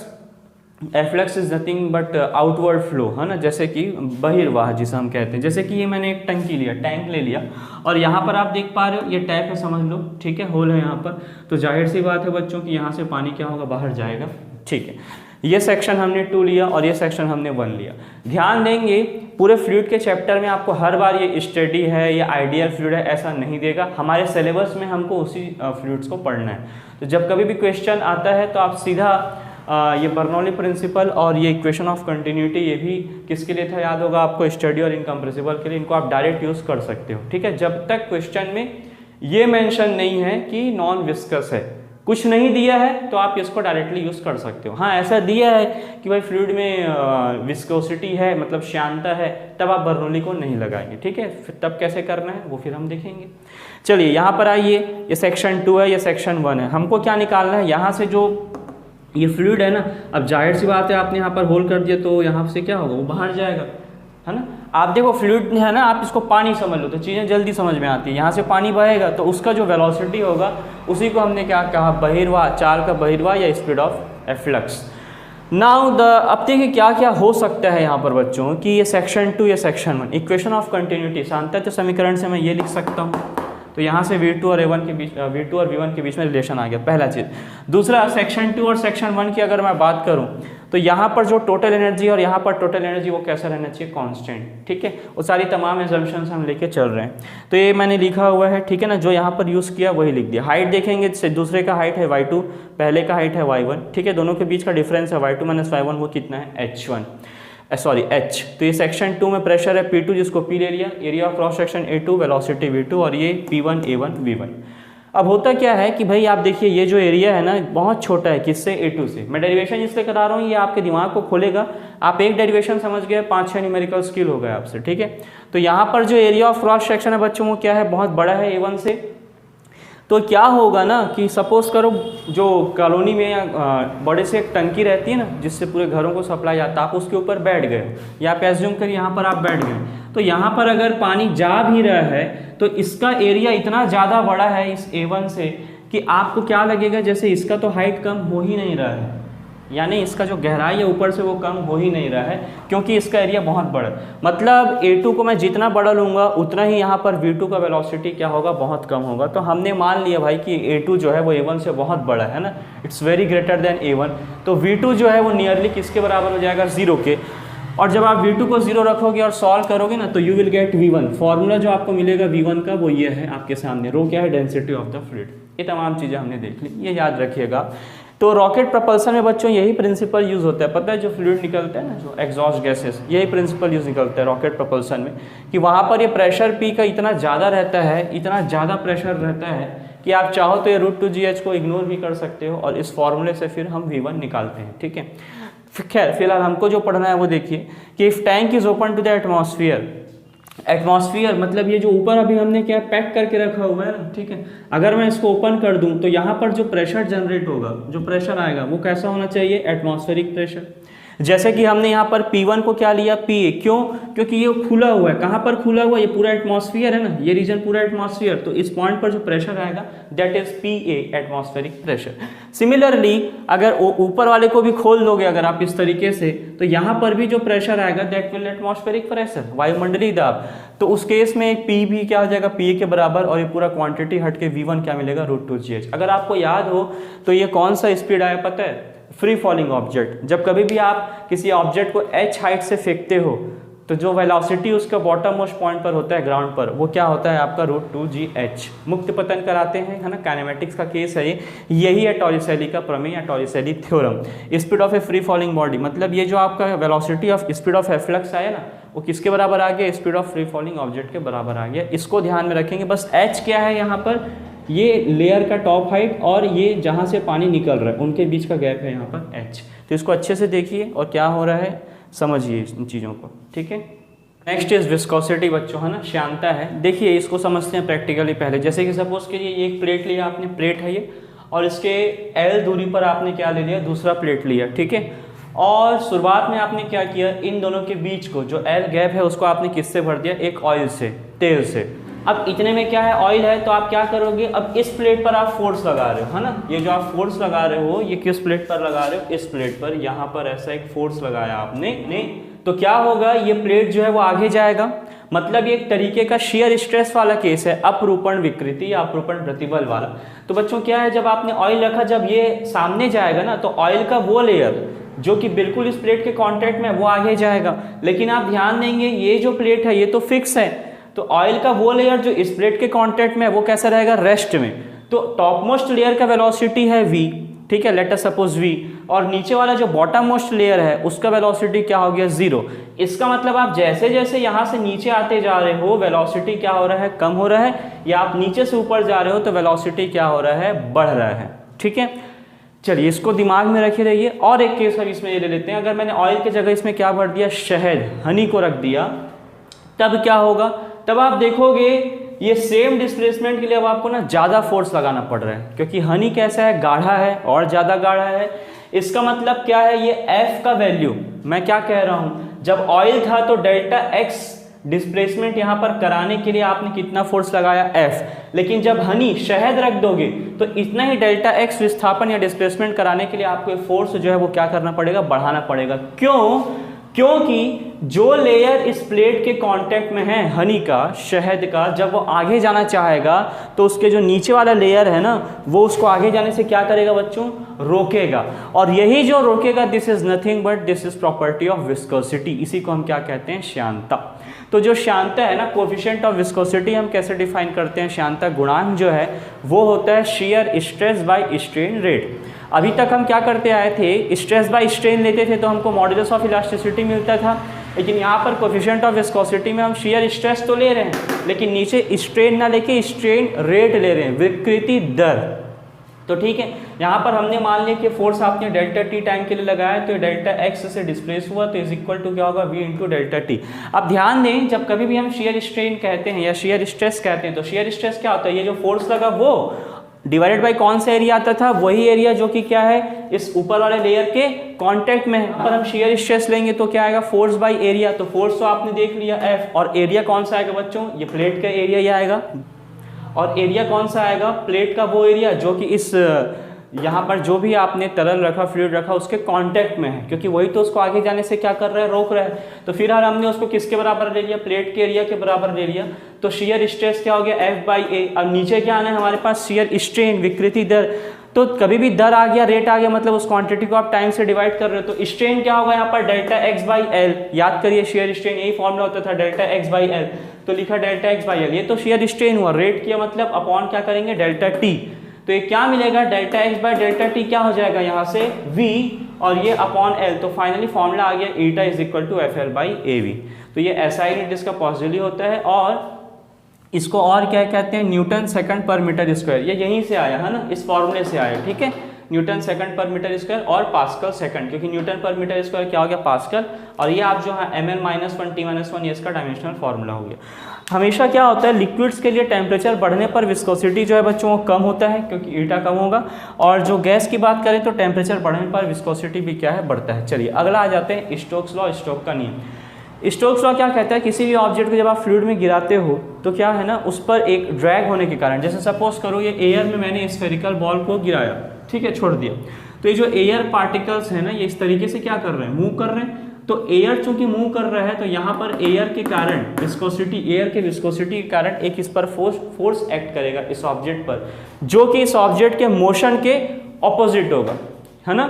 efflux is nothing but outward flow, है ना, जैसे कि बहिर्वाह जिसे हम कहते हैं। जैसे कि ये मैंने एक टंकी लिया, टैंक ले लिया, और यहाँ पर आप देख पा रहे हो ये टैप है, समझ लो, ठीक है, होल है यहाँ पर। तो जाहिर सी बात है बच्चों कि यहाँ से पानी क्या होगा, बाहर जाएगा, ठीक है। ये सेक्शन हमने 2 लिया और ये सेक्शन हमने 1 लिया। ध्यान देंगे पूरे फ्लूइड के चैप्टर में आपको हर बार ये स्टेडी है या आइडियल फ्लूइड है ऐसा नहीं देगा, हमारे सिलेबस में हमको उसी फ्लूइड्स को पढ़ना है। तो जब कभी भी क्वेश्चन आता है तो आप सीधा ये बर्नौली प्रिंसिपल और ये इक्वेशन ऑफ कंटिन्यूटी, ये भी किसके लिए था याद होगा आपको, स्टडी और इनकम्प्रेसिबल के लिए, इनको आप डायरेक्ट यूज़ कर सकते हो, ठीक है। जब तक क्वेश्चन में ये मेंशन नहीं है कि नॉन विस्कस है, कुछ नहीं दिया है तो आप इसको डायरेक्टली यूज़ कर सकते हो। हाँ ऐसा दिया है कि भाई फ्लूइड में विस्कोसिटी है, मतलब श्यानता है, तब आप बर्नौली को नहीं लगाएंगे, ठीक है। फिर तब कैसे करना है वो फिर हम देखेंगे। चलिए यहाँ पर आइए, ये सेक्शन 2 है, ये सेक्शन 1 है। हमको क्या निकालना है, यहाँ से जो ये फ्लूइड है ना, अब जाहिर सी बात है आपने यहाँ पर होल कर दिया तो यहाँ से क्या होगा, वो बाहर जाएगा, है ना। आप देखो फ्लूइड है ना, आप इसको पानी समझ लो तो चीज़ें जल्दी समझ में आती है। यहाँ से पानी बहेगा तो उसका जो वेलोसिटी होगा उसी को हमने क्या कहा, बहिर्वाह, चाल का बहिर्वाह या स्पीड ऑफ एफ्लक्स। नाउ अब देखिए क्या क्या हो सकता है यहाँ पर बच्चों कि ये सेक्शन 2 या सेक्शन 1, इक्वेशन ऑफ कंटिन्यूटी, सांतत्य समीकरण से मैं ये लिख सकता हूँ। तो तो यहाँ से V2 और A1 के बीच V2 और V1 के बीच में रिलेशन आ गया, पहला चीज़। दूसरा सेक्शन 2 और सेक्शन 1 की अगर मैं बात करूँ तो यहाँ पर जो टोटल एनर्जी और यहाँ पर टोटल एनर्जी वो कैसा रहना चाहिए, कांस्टेंट, ठीक है। वो सारी तमाम एजम्पशंस हम लेके चल रहे हैं, तो ये मैंने लिखा हुआ है, ठीक है ना, जो यहाँ पर यूज़ किया वही लिख दिया। हाइट देखेंगे, दूसरे का हाइट है y2, पहले का हाइट है y1, ठीक है, दोनों के बीच का डिफरेंस है y2 माइनस y1, वो कितना है h1, सॉरी h। तो ये सेक्शन 2 में प्रेशर है P2 जिसको P ले लिया, area of cross section A2, velocity V2 और ये P1 A1 V1। अब होता क्या है कि भाई आप देखिए ये जो एरिया है ना बहुत छोटा है, किससे, A2 से। मैं डेरिवेशन इसलिए करा रहा हूँ, ये आपके दिमाग को खोलेगा, आप एक डेरिवेशन समझ गए, 5-6 न्यूमेरिकल स्किल हो गए आपसे, ठीक है। तो यहाँ पर जो एरिया ऑफ क्रॉस सेक्शन है बच्चों वो क्या है, बहुत बड़ा है A1 से। तो क्या होगा ना कि सपोज करो जो कॉलोनी में या बड़े से एक टंकी रहती है ना जिससे पूरे घरों को सप्लाई आता है, आप उसके ऊपर बैठ गए या आप एज्यूम करिए यहाँ पर आप बैठ गए, तो यहाँ पर अगर पानी जा भी रहा है तो इसका एरिया इतना ज़्यादा बड़ा है इस A1 से कि आपको क्या लगेगा जैसे इसका तो हाइट कम हो ही नहीं रहा है, यानी इसका जो गहराई है ऊपर से वो कम हो ही नहीं रहा है क्योंकि इसका एरिया बहुत बड़ा है। मतलब A2 को मैं जितना बड़ा लूँगा उतना ही यहाँ पर V2 का वेलोसिटी क्या होगा, बहुत कम होगा। तो हमने मान लिया भाई कि A2 जो है वो A1 से बहुत बड़ा है ना, it's very greater than A1। तो V2 जो है वो नियरली किसके बराबर हो जाएगा, 0 के। और जब आप V2 को 0 रखोगे और सॉल्व करोगे ना तो you will get V1। Formula जो आपको मिलेगा V1 का वो ये है आपके सामने, रो क्या है, डेंसिटी ऑफ द फ्लूइड। ये तमाम चीज़ें हमने देख ली, ये याद रखिएगा। तो रॉकेट प्रपल्सन में बच्चों यही प्रिंसिपल यूज़ होता है, पता है, जो फ्लूइड निकलता है ना, जो एग्जॉस्ट गैसेस, यही प्रिंसिपल यूज़ निकलता है रॉकेट प्रपल्सन में कि वहाँ पर ये प्रेशर P का इतना ज़्यादा रहता है, इतना ज़्यादा प्रेशर रहता है कि आप चाहो तो ये √2gh को इग्नोर भी कर सकते हो और इस फॉर्मूले से फिर हम V1 निकालते हैं, ठीक है। खैर फिलहाल हमको जो पढ़ना है वो देखिए कि if tank is open to the atmosphere, atmosphere मतलब ये जो ऊपर अभी हमने क्या पैक करके रखा हुआ है ना, ठीक है। अगर मैं इसको ओपन कर दूं तो यहाँ पर जो प्रेशर जनरेट होगा, जो प्रेशर आएगा वो कैसा होना चाहिए, एटमॉस्फेरिक प्रेशर। जैसे कि हमने यहाँ पर P1 को क्या लिया, PA, क्यों, क्योंकि ये खुला हुआ है। कहाँ पर खुला हुआ है, ये पूरा एटमॉस्फेयर है ना, ये रीजन पूरा एटमॉस्फेयर, तो इस पॉइंट पर जो प्रेशर आएगा that is PA, atmospheric pressure. Similarly अगर ऊपर वाले को भी खोल दोगे अगर आप इस तरीके से, तो यहाँ पर भी जो प्रेशर आएगा दैट विल एटमॉस्फेरिक प्रेशर, वायुमंडलीय दाब। तो उस केस में एक P भी क्या हो जाएगा, PA के बराबर, और ये पूरा क्वांटिटी हट के V1 क्या मिलेगा, √2gh। अगर आपको याद हो तो ये कौन सा स्पीड आया पता है, फ्री फॉलिंग ऑब्जेक्ट। जब कभी भी आप किसी ऑब्जेक्ट को h हाइट से फेंकते हो तो जो वेलोसिटी उसका बॉटम मोस्ट पॉइंट पर होता है, ग्राउंड पर, वो क्या होता है आपका √2gh। मुक्त पतन कराते हैं, है ना, काइनेमेटिक्स का केस है ये। यही है टॉरिसेली का प्रमेय या Torricelli theorem. Speed of a free falling body, मतलब ये जो आपका velocity of speed of efflux आया ना वो किसके बराबर आ गया, speed of free falling object के बराबर आ गया। इसको ध्यान में रखेंगे। बस h क्या है यहाँ पर, ये लेयर का टॉप हाइट और ये जहाँ से पानी निकल रहा है उनके बीच का गैप है यहाँ पर h। तो इसको अच्छे से देखिए और क्या हो रहा है समझिए इन चीज़ों को, ठीक है। नेक्स्ट इज विस्कोसिटी बच्चों, है ना, श्यानता है। देखिए इसको समझते हैं प्रैक्टिकली पहले। जैसे कि सपोज करिए एक प्लेट लिया आपने, प्लेट है ये, और इसके L दूरी पर आपने क्या ले लिया, दूसरा प्लेट लिया, ठीक है। और शुरुआत में आपने क्या किया, इन दोनों के बीच को जो L गैप है उसको आपने किससे भर दिया, एक ऑयल से, तेल से। अब इतने में क्या है, ऑयल है, तो आप क्या करोगे, अब इस प्लेट पर आप फोर्स लगा रहे हो, है ना, ये जो आप फोर्स लगा रहे हो ये किस प्लेट पर लगा रहे हो, इस प्लेट पर। यहाँ पर ऐसा एक फोर्स लगाया आपने ने, तो क्या होगा, ये प्लेट जो है वो आगे जाएगा। मतलब ये एक तरीके का शेयर स्ट्रेस वाला केस है, अपरूपण विकृति या अपरूपण प्रतिबल वाला। तो बच्चों क्या है, जब आपने ऑयल रखा, जब ये सामने जाएगा ना तो ऑयल का वो लेयर जो कि बिल्कुल इस प्लेट के कांटेक्ट में वो आगे जाएगा। लेकिन आप ध्यान देंगे ये जो प्लेट है ये तो फिक्स है, तो ऑयल का वो लेयर जो इस प्लेट के कांटेक्ट में है वो कैसा रहेगा, रेस्ट में। तो टॉप मोस्ट लेयर का वेलोसिटी है v, ठीक है, लेट अस सपोज v, और नीचे वाला जो बॉटम मोस्ट लेयर है उसका वेलोसिटी क्या हो गया, 0। इसका मतलब आप जैसे जैसे यहाँ से नीचे आते जा रहे हो वेलोसिटी क्या हो रहा है, कम हो रहा है, या आप नीचे से ऊपर जा रहे हो तो वेलोसिटी क्या हो रहा है, बढ़ रहा है, ठीक है। चलिए इसको दिमाग में रखे रहिए। और एक केस अब इसमें ये ले लेते हैं, अगर मैंने ऑयल की जगह इसमें क्या भर दिया, शहद, हनी को रख दिया, तब क्या होगा, तब आप देखोगे ये सेम डिस्प्लेसमेंट के लिए अब आपको ना ज़्यादा फोर्स लगाना पड़ रहा है, क्योंकि हनी कैसा है, गाढ़ा है और ज़्यादा गाढ़ा है। इसका मतलब क्या है, ये F का वैल्यू, मैं क्या कह रहा हूँ, जब ऑयल था तो डेल्टा X डिस्प्लेसमेंट यहाँ पर कराने के लिए आपने कितना फोर्स लगाया, F। लेकिन जब हनी, शहद रख दोगे तो इतना ही डेल्टा X विस्थापन या डिस्प्लेसमेंट कराने के लिए आपको फोर्स जो है वो क्या करना पड़ेगा, बढ़ाना पड़ेगा। क्यों, क्योंकि जो लेयर इस प्लेट के कांटेक्ट में है हनी का, शहद का, जब वो आगे जाना चाहेगा तो उसके जो नीचे वाला लेयर है ना वो उसको आगे जाने से क्या करेगा बच्चों, रोकेगा। और यही जो रोकेगा this is nothing but this is property of viscosity, इसी को हम क्या कहते हैं, श्यानता। तो जो श्यानता है ना, कोफिशिएंट ऑफ विस्कोसिटी हम कैसे डिफाइन करते हैं, श्यानता गुणांक जो है वो होता है shear stress by strain rate. अभी तक हम क्या करते आए थे, स्ट्रेस बाय स्ट्रेन लेते थे तो हमको मॉडुलस ऑफ इलास्टिसिटी मिलता था, लेकिन यहाँ पर कोफिशिएंट ऑफ विस्कोसिटी में हम शियर स्ट्रेस तो ले रहे हैं लेकिन नीचे स्ट्रेन ना लेके स्ट्रेन रेट ले रहे हैं, विकृति दर। तो ठीक है, यहाँ पर हमने मान लिया कि फोर्स आपने डेल्टा टी टाइम के लिए लगाया तो डेल्टा एक्स से डिस्प्लेस हुआ तो इज इक्वल टू क्या होगा, वी इंटू डेल्टा टी। अब ध्यान दें, जब कभी भी हम शियर स्ट्रेन कहते हैं या शियर स्ट्रेस कहते हैं तो शियर स्ट्रेस क्या होता है, ये जो फोर्स लगा वो डिवाइडेड बाय कौन सा एरिया आता था, वही एरिया जो कि क्या है, इस ऊपर वाले लेयर के कांटेक्ट में है। पर हम शियर स्ट्रेस लेंगे तो क्या आएगा, फोर्स बाय एरिया। तो फोर्स तो आपने देख लिया एफ, और एरिया कौन सा आएगा बच्चों, ये प्लेट का एरिया ही आएगा। और एरिया कौन सा आएगा, प्लेट का वो एरिया जो कि इस यहाँ पर जो भी आपने तरल रखा, फ्लूइड रखा, उसके कांटेक्ट में है, क्योंकि वही तो उसको आगे जाने से क्या कर रहा है, रोक रहा है। तो फिर हमने उसको किसके बराबर ले लिया, प्लेट के एरिया के बराबर ले लिया। तो शियर स्ट्रेस क्या हो गया, एफ बाई ए। अब नीचे क्या आना है हमारे पास, शियर स्ट्रेन, विकृति दर। तो कभी भी दर आ गया, रेट आ गया, मतलब उस क्वांटिटी को आप टाइम से डिवाइड कर रहे हो। तो स्ट्रेन क्या होगा यहाँ पर, डेल्टा एक्स बाई एल। याद करिए शियर स्ट्रेन यही फॉर्मूला होता था, डेल्टा एक्स बाई एल। तो लिखा डेल्टा एक्स बाई एल, ये तो शियर स्ट्रेन हुआ। रेट किया मतलब अपॉन क्या करेंगे, डेल्टा टी। तो ये क्या मिलेगा, delta X by delta T क्या हो जाएगा यहाँ से, v, और ये अपॉन एल। तो फाइनली फॉर्मूला आ गया eta is equal to F L by A V. तो ये एसआई यूनिट इसका पॉजिटिवली होता है, और इसको और क्या कहते हैं, न्यूटन सेकंड पर मीटर स्क्वायर। ये यहीं से आया है ना, इस फॉर्मूले से आया, ठीक है। न्यूटन सेकंड पर मीटर स्क्वायर और पास्कल सेकंड, क्योंकि न्यूटन पर मीटर स्क्वायर क्या हो गया, पास्कल। और ये आप जो है ml minus one T minus one, ये इसका डायमेंशनल फॉर्मूला हो गया। हमेशा क्या होता है, लिक्विड्स के लिए टेम्परेचर बढ़ने पर विस्कोसिटी जो है बच्चों वो कम होता है, क्योंकि ईटा कम होगा। और जो गैस की बात करें तो टेम्परेचर बढ़ने पर विस्कोसिटी भी क्या है, बढ़ता है। चलिए अगला आ जाते हैं स्टोक्स लॉ, स्टोक का नियम। स्टोक्स लॉ क्या कहता है, किसी भी ऑब्जेक्ट को जब आप फ्लूइड में गिराते हो तो क्या है ना, उस पर एक ड्रैग होने के कारण, जैसे सपोज करो ये एयर में मैंने स्फेरिकल बॉल को गिराया, ठीक है, छोड़ दिया, तो ये जो एयर पार्टिकल्स है ना, ये इस तरीके से क्या कर रहे हैं, मूव कर रहे हैं। तो एयर चूंकि मूव कर रहा है तो यहाँ पर एयर के कारण विस्कोसिटी, एयर के विस्कोसिटी के कारण एक इस पर फोर्स एक्ट करेगा इस ऑब्जेक्ट पर, जो कि इस ऑब्जेक्ट के मोशन के ऑपोजिट होगा, है ना।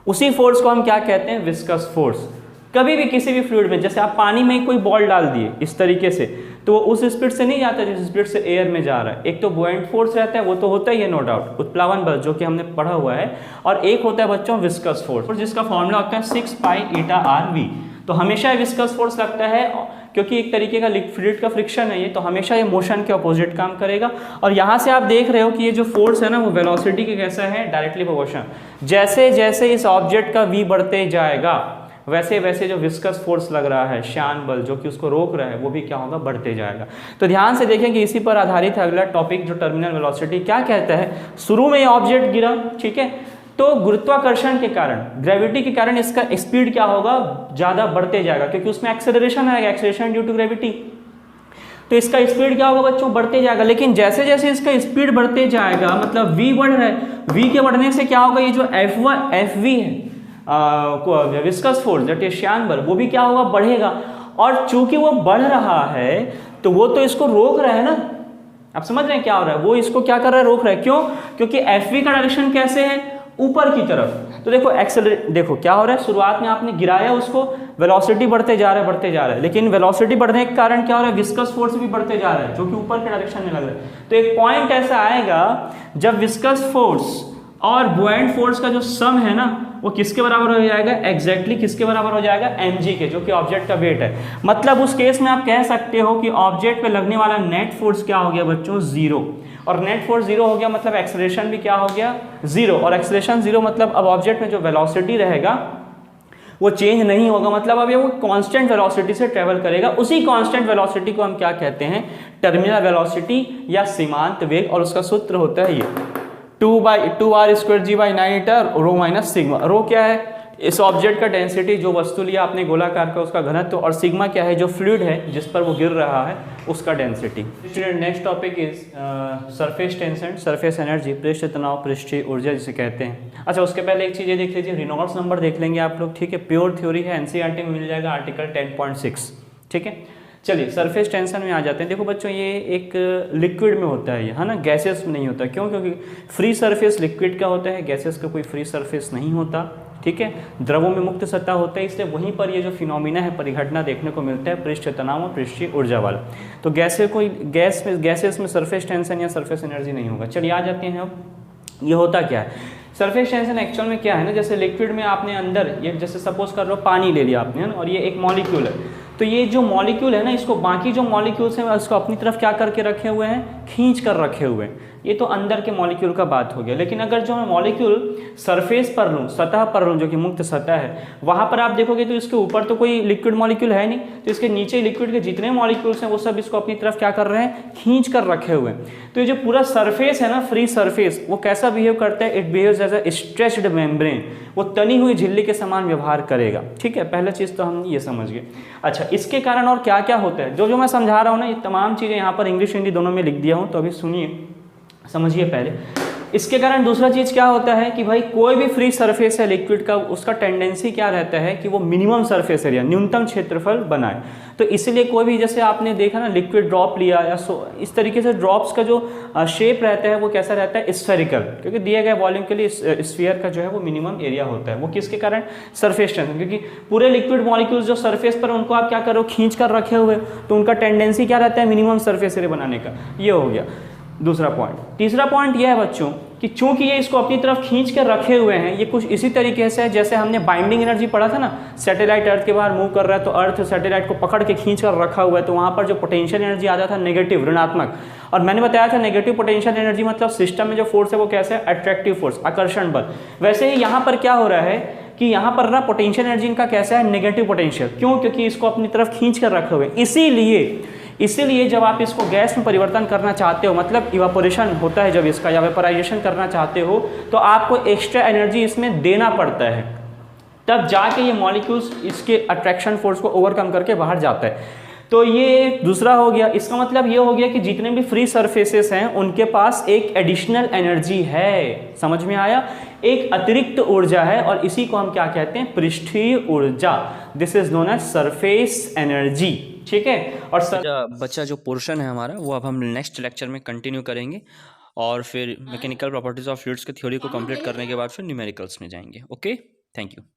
उसी फोर्स को हम क्या कहते हैं, विस्कस फोर्स। कभी भी किसी भी फ्लूइड में, जैसे आप पानी में कोई बॉल डाल दिए इस तरीके से, तो वो उस स्पीड से नहीं जाता जिस स्पीड से एयर में जा रहा है। एक तो बुएंट फोर्स रहता है, वो तो होता ही है नो डाउट, उत्प्लावन बल जो कि हमने पढ़ा हुआ है, और एक होता है बच्चों विस्कस फोर्स, जिसका फॉर्मूला होता है 6 पाई ईटा आर वी। तो हमेशा विस्कस फोर्स लगता है क्योंकि एक तरीके का फ्लूइड का फ्रिक्शन है ये, तो हमेशा ये मोशन के अपोजिट काम करेगा। और यहाँ से आप देख रहे हो कि ये जो फोर्स है ना वो वेलोसिटी के कैसा है, डायरेक्टली प्रोपोर्शनल। जैसे जैसे इस ऑब्जेक्ट का वी बढ़ते जाएगा वैसे वैसे जो विस्कस फोर्स लग रहा है, श्यान बल जो कि उसको रोक रहा है, वो भी क्या होगा, बढ़ते जाएगा। तो ध्यान से देखें कि इसी पर आधारित है अगला टॉपिक जो टर्मिनल वेलोसिटी क्या कहता है। शुरू में ये ऑब्जेक्ट गिरा, ठीक है, तो गुरुत्वाकर्षण के कारण, ग्रेविटी के कारण इसका स्पीड क्या होगा, ज़्यादा बढ़ते जाएगा, क्योंकि उसमें एक्सेलरेशन आएगा, एक्सेलरेशन ड्यू टू ग्रेविटी। तो इसका स्पीड क्या होगा बच्चों, बढ़ते जाएगा। लेकिन जैसे जैसे इसका स्पीड बढ़ते जाएगा, मतलब v बढ़ रहा है, v के बढ़ने से क्या होगा, ये जो Fv है विस्कस फोर्स दैट इज श्यान बल, वो भी क्या होगा, बढ़ेगा। और चूंकि वो बढ़ रहा है तो वो तो इसको रोक रहा है ना, आप समझ रहे हैं क्या हो रहा है, वो इसको क्या कर रहा है, रोक रहा है। क्यों, क्योंकि Fv का डायरेक्शन कैसे है, ऊपर की तरफ। तो देखो एक्सेलरेट, देखो क्या हो रहा है, शुरुआत में आपने गिराया उसको, वेलोसिटी बढ़ते जा रहा है, लेकिन वेलोसिटी बढ़ने के कारण क्या हो रहा है, विस्कस फोर्स भी बढ़ते जा रहा है, जो कि ऊपर के डायरेक्शन में लग रहा है। तो एक पॉइंट ऐसा आएगा जब विस्कस फोर्स और बुएंट फोर्स का जो सम है ना, वो किसके बराबर हो जाएगा, एग्जैक्टली किसके बराबर हो जाएगा, mg के, जो कि ऑब्जेक्ट का वेट है। मतलब उस केस में आप कह सकते हो कि ऑब्जेक्ट पे लगने वाला नेट फोर्स क्या हो गया बच्चों, 0। और नेट फोर्स 0 हो गया मतलब एक्सेलरेशन भी क्या हो गया, 0। और एक्सेलरेशन 0 मतलब अब ऑब्जेक्ट में जो वेलोसिटी रहेगा वो चेंज नहीं होगा, मतलब अब ये वो कांस्टेंट वेलोसिटी से ट्रेवल करेगा। उसी कांस्टेंट वेलोसिटी को हम क्या कहते हैं, टर्मिनल वेलोसिटी या सीमांत वेग। और उसका सूत्र होता है ये 2r² g/9 rho minus sigma. रो क्या है, इस ऑब्जेक्ट का डेंसिटी, जो वस्तु लिया आपने गोलाकार का, उसका घनत्व, और सिग्मा क्या है, जो फ्लूइड है जिस पर वो गिर रहा है उसका density. Next topic is surface tension, surface energy, पृष्ठ तनाव, पृष्ठीय ऊर्जा जिसे कहते हैं। अच्छा, उसके पहले एक चीज़ ये देख लीजिए, रेनॉल्ड्स नंबर देख लेंगे आप लोग, ठीक है। प्योर थ्योरी है, एनसीईआरटी में मिल जाएगा, आर्टिकल 10.6, ठीक है। चलिए सरफेस टेंशन में आ जाते हैं। देखो बच्चों, ये एक लिक्विड में होता है, ये है ना, गैसेस में नहीं होता। क्यों? क्योंकि फ्री सरफेस लिक्विड का होता है, गैसेस का कोई फ्री सरफेस नहीं होता, ठीक है। द्रवों में मुक्त सतह होता है, इसलिए वहीं पर ये जो फिनोमिना है, परिघटना देखने को मिलता है पृष्ठ तनाव और पृष्ठीय ऊर्जा वाला। तो गैसेस में सरफेस टेंशन या सरफेस एनर्जी नहीं होगा। चलिए आ जाते हैं अब, ये होता क्या है सरफेस टेंशन एक्चुअल में क्या है ना, जैसे लिक्विड में आपने अंदर ये जैसे सपोज कर लो पानी ले लिया आपने, है ना, और ये एक मॉलिक्यूल है, तो ये जो मॉलिक्यूल है ना, इसको बाकी जो मॉलिक्यूल्स हैं उसको अपनी तरफ क्या करके रखे हुए हैं, खींच कर रखे हुए हैं। ये तो अंदर के मॉलिक्यूल का बात हो गया। लेकिन अगर जो मैं मॉलिक्यूल सरफेस पर लूँ, सतह पर लूँ, जो कि मुक्त सतह है, वहाँ पर आप देखोगे तो इसके ऊपर तो कोई लिक्विड मॉलिक्यूल है नहीं, तो इसके नीचे लिक्विड के जितने मॉलिक्यूल्स हैं वो सब इसको अपनी तरफ क्या कर रहे हैं, खींच कर रखे हुए हैं। तो ये जो पूरा सरफेस है ना, फ्री सरफेस, वो कैसा बिहेव करता है, it behaves as a stretched membrane, वो तनी हुई झिल्ली के समान व्यवहार करेगा, ठीक है। पहला चीज़ तो हम ये समझ गए। अच्छा, इसके कारण और क्या क्या होता है, जो मैं समझा रहा हूँ ना, ये तमाम चीज़ें यहाँ पर इंग्लिश हिंदी दोनों में लिख दिया हूँ, तो अभी सुनिए, समझिए पहले। इसके कारण दूसरा चीज़ क्या होता है कि भाई कोई भी फ्री सरफेस है लिक्विड का, उसका टेंडेंसी क्या रहता है कि वो मिनिमम सरफेस एरिया, न्यूनतम क्षेत्रफल बनाए। तो इसलिए कोई भी, जैसे आपने देखा ना, लिक्विड ड्रॉप लिया या इस तरीके से ड्रॉप्स का जो शेप रहता है वो कैसा रहता है, स्फेरिकल, क्योंकि दिए गए वॉल्यूम के लिए स्फीयर का जो है वो मिनिमम एरिया होता है। वो किसके कारण, सरफेस टेंशन, क्योंकि पूरे लिक्विड मॉलिक्यूल्स जो सरफेस पर उनको आप क्या करो, खींच कर रखे हुए, तो उनका टेंडेंसी क्या रहता है, मिनिमम सरफेस एरिया बनाने का। ये हो गया दूसरा पॉइंट। तीसरा पॉइंट यह है बच्चों कि चूंकि ये इसको अपनी तरफ खींच कर रखे हुए हैं, ये कुछ इसी तरीके से है जैसे हमने बाइंडिंग एनर्जी पढ़ा था ना, सैटेलाइट अर्थ के बाहर मूव कर रहा है तो अर्थ सैटेलाइट को पकड़ के खींच कर रखा हुआ है, तो वहाँ पर जो पोटेंशियल एनर्जी आता था नेगेटिव, ऋणात्मक। और मैंने बताया था नेगेटिव पोटेंशियल एनर्जी मतलब सिस्टम में जो फोर्स है वो कैसे है, अट्रैक्टिव फोर्स, आकर्षण बल। वैसे ही यहाँ पर क्या हो रहा है कि यहाँ पर ना पोटेंशियल एनर्जी इनका कैसा है, नेगेटिव पोटेंशियल। क्यों? क्योंकि इसको अपनी तरफ खींच कर रखे हुए। इसीलिए जब आप इसको गैस में परिवर्तन करना चाहते हो, मतलब इवापोरेशन होता है जब इसका, या वेपराइजेशन करना चाहते हो, तो आपको एक्स्ट्रा एनर्जी इसमें देना पड़ता है, तब जाके ये मॉलिक्यूल्स इसके अट्रैक्शन फोर्स को ओवरकम करके बाहर जाता है। तो ये दूसरा हो गया। इसका मतलब ये हो गया कि जितने भी फ्री सरफेसेस हैं उनके पास एक एडिशनल एनर्जी है, समझ में आया, एक अतिरिक्त ऊर्जा है, और इसी को हम क्या कहते हैं, पृष्ठीय ऊर्जा। This is known as surface energy, ठीक है। और बच्चा जो पोर्शन है हमारा वो अब हम नेक्स्ट लेक्चर में कंटिन्यू करेंगे, और फिर मैकेनिकल प्रॉपर्टीज ऑफ फ्लूइड्स की थ्योरी को कंप्लीट करने के बाद फिर न्यूमेरिकल्स में जाएंगे। Okay, thank you.